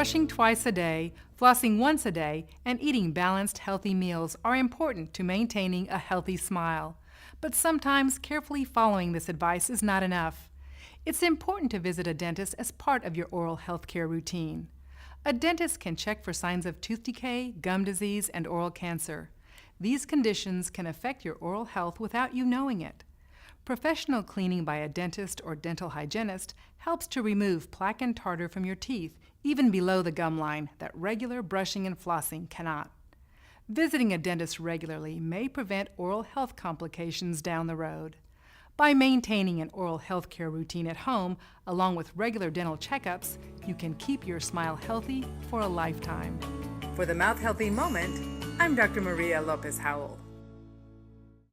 Brushing twice a day, flossing once a day, and eating balanced, healthy meals are important to maintaining a healthy smile. But sometimes carefully following this advice is not enough. It's important to visit a dentist as part of your oral health care routine. A dentist can check for signs of tooth decay, gum disease, and oral cancer. These conditions can affect your oral health without you knowing it. Professional cleaning by a dentist or dental hygienist helps to remove plaque and tartar from your teeth, even below the gum line, that regular brushing and flossing cannot. Visiting a dentist regularly may prevent oral health complications down the road. By maintaining an oral health care routine at home, along with regular dental checkups, you can keep your smile healthy for a lifetime. For the Mouth Healthy Moment, I'm Dr. Maria Lopez Howell.